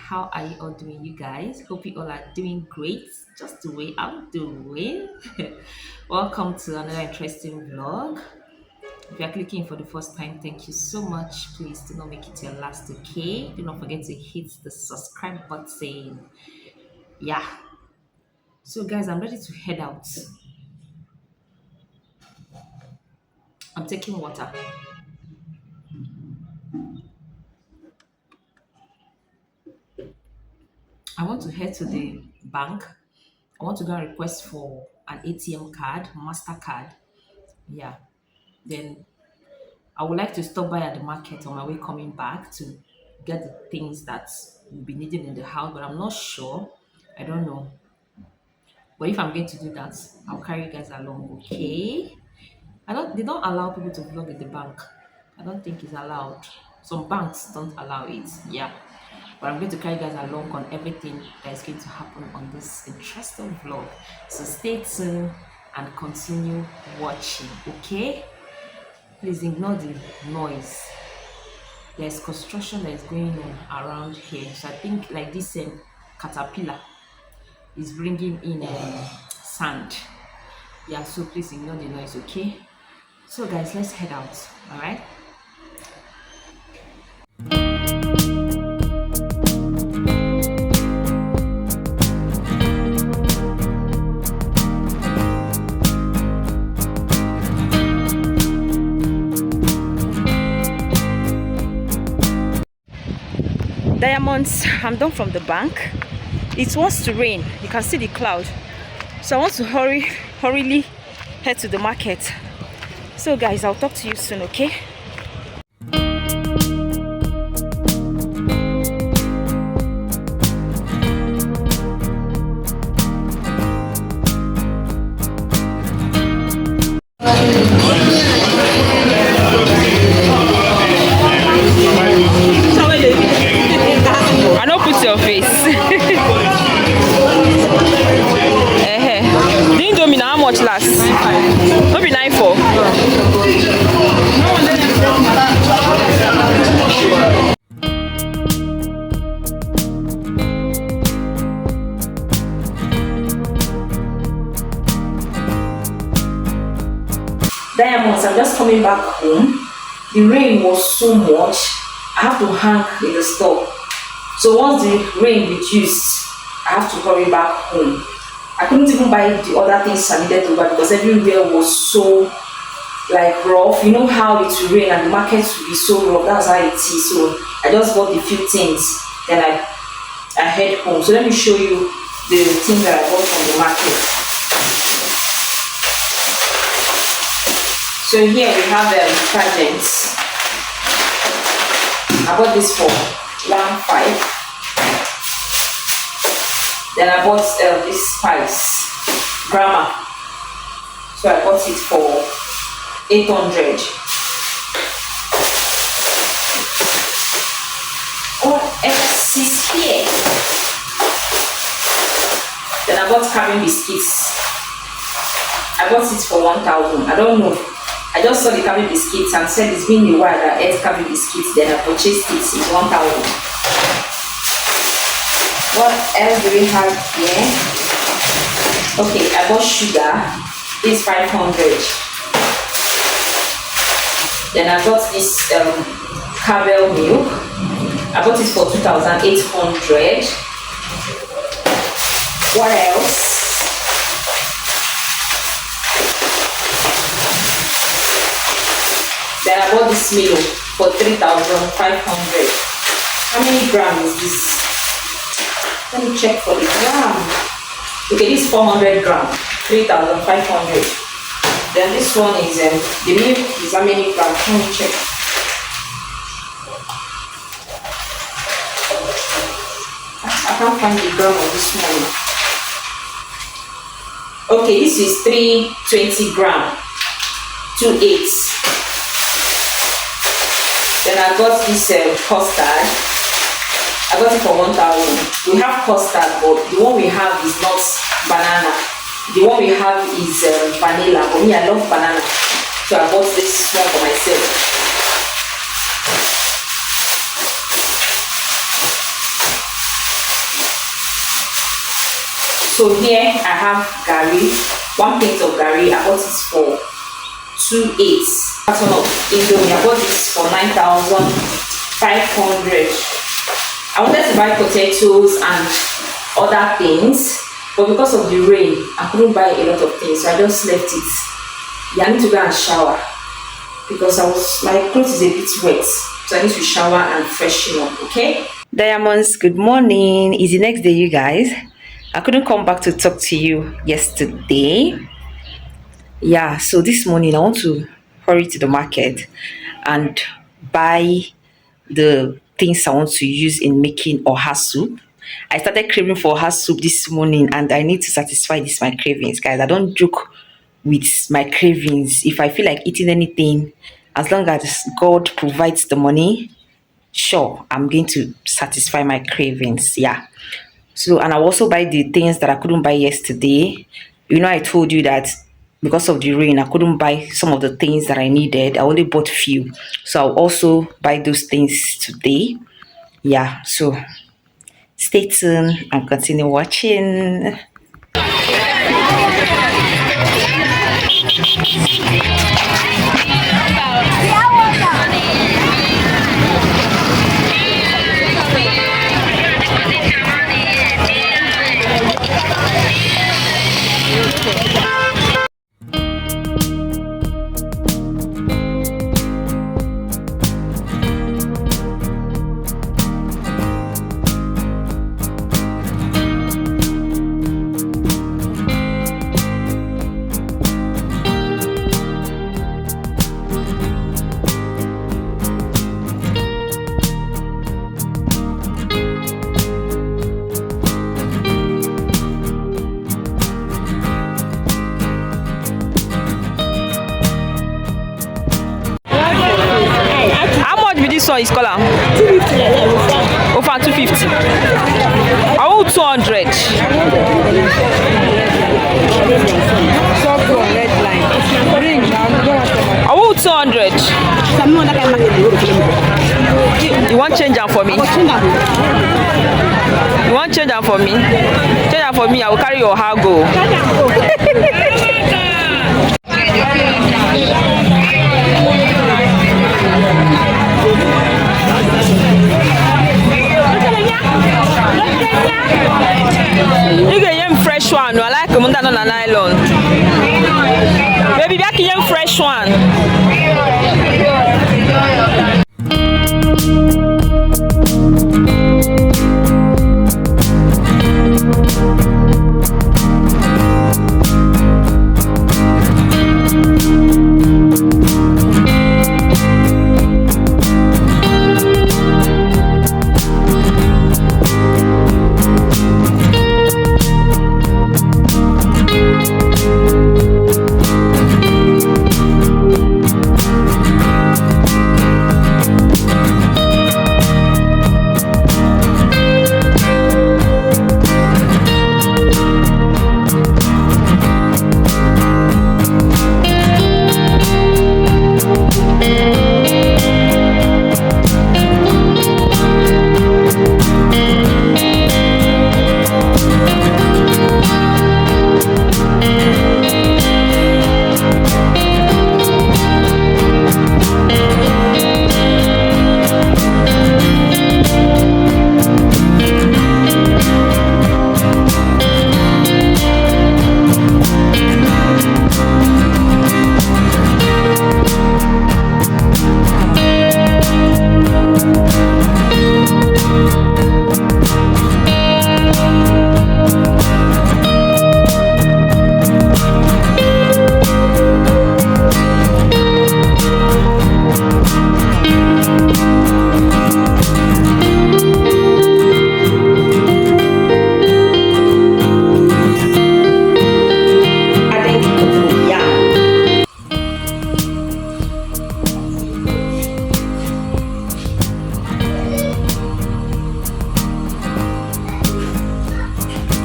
How are you all doing, you guys? Hope you all are doing great, just the way I'm doing. Welcome to another interesting vlog. If you're clicking for the first time, thank you so much. Please do not make it your last, okay? Do not forget to hit the subscribe button. Yeah. So, guys, I'm ready to head out. I'm taking water. I want to head to the bank. I want to go and request for an ATM card, MasterCard. Yeah. Then I would like to stop by at the market on my way coming back to get the things that we'll be needing in the house, but I'm not sure. I don't know. But if I'm going to do that, I'll carry you guys along, okay? They don't allow people to vlog at the bank. I don't think it's allowed. Some banks don't allow it. Yeah. But I'm going to carry you guys along on everything that is going to happen on this interesting vlog. So stay tuned and continue watching, okay? Please ignore the noise. There's construction that is going on around here. So I think like this caterpillar is bringing in sand. Yeah, so please ignore the noise, okay? So guys, let's head out, all right? Diamonds, I'm done from the bank. It wants to rain. You can see the cloud. So I want to hurriedly head to the market. So guys, I'll talk to you soon, okay? I know put your face. The Indomie now how much last? No be 9 4. Diamonds, I'm just coming back home. The rain was so much, I have to hang in the store. So once the rain reduced, I have to hurry back home. I couldn't even buy the other things I needed to buy because everywhere was so like rough. You know how it will rain and the market will be so rough. That's how it is. So I just bought a few things, then I head home. So let me show you the things that I bought from the market. So here we have detergents. I bought this for 1.5. Then I bought this spice, grandma. So I bought it for 800. What else is here? Then I bought cabin biscuits. I bought it for 1,000. I don't know. I just saw the cabin biscuits and said it's been a while that I ate cabin biscuits. Then I purchased it. It's 1,000. What else do we have here? Okay, I bought sugar. This 500. Then I got this Cabell milk. I bought it for 2,800. What else? Then I bought this Milo for 3,500. How many grams is this? Let me check for the gram. Okay, this 400 grams, 3,500. Then this one is the milk is how many grams? Let me check. I can't find the gram of this one. Okay, this is 320 grams, 2/8. Then I got this custard. I got it for 1,000. We have custard, but the one we have is not banana. The one we have is vanilla. But me, I love banana. So I bought this one for myself. So here I have gari, 1 plate of gari. I bought it for 2.8. Carton of indomie. I bought this for 9,500. I wanted to buy potatoes and other things, but because of the rain, I couldn't buy a lot of things, so I just left it. Yeah, I need to go and shower because my clothes is a bit wet, so I need to shower and freshen up. Okay. Diamonds, good morning. It's the next day, you guys. I couldn't come back to talk to you yesterday. Yeah, so this morning I want to hurry to the market and buy the things I want to use in making oha soup. I started craving for oha soup this morning and I need to satisfy my cravings, guys. I don't joke with my cravings. If I feel like eating anything, as long as God provides the money, sure, I'm going to satisfy my cravings. Yeah. So, and I'll also buy the things that I couldn't buy yesterday. I told you that because of the rain, I couldn't buy some of the things that I needed. I only bought few. So I'll also buy those things today. Yeah, so stay tuned and continue watching. This one is color 250. Over 250. I want 200. I want 200. You want change them for me? You want change them for me? Change them for me. I will carry your hair go. You get a fresh one. I like them on nylon. Baby, back in fresh one.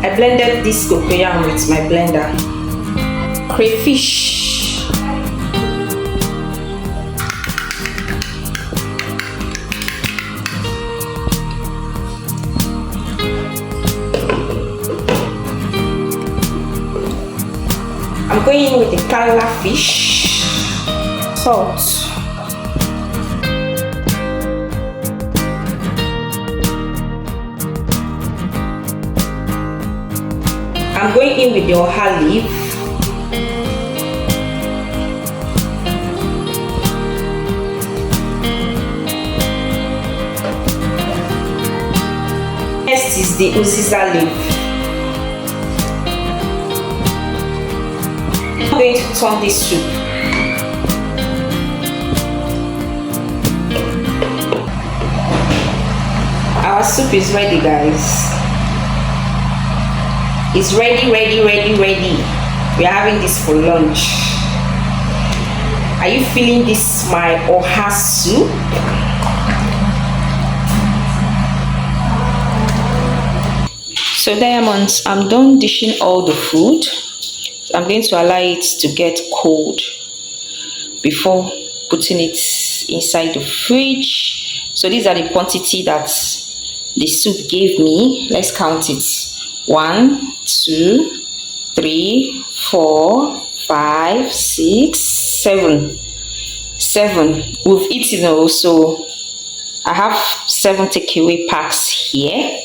I blended this cocoyam with my blender. Crayfish. going in with the kala fish, salt, I'm going in with the oha leaf, next is the uziza leaf. I'm going to turn this soup. Our soup is ready, guys. It's ready. We are having this for lunch. Are you feeling this, my oha soup? So diamonds, I'm done dishing all the food. I'm going to allow it to get cold before putting it inside the fridge. So these are the quantity that the soup gave me. Let's count it. 1, 2, 3, 4, 5, 6, 7. 7. We've eaten also. I have 7 takeaway packs here.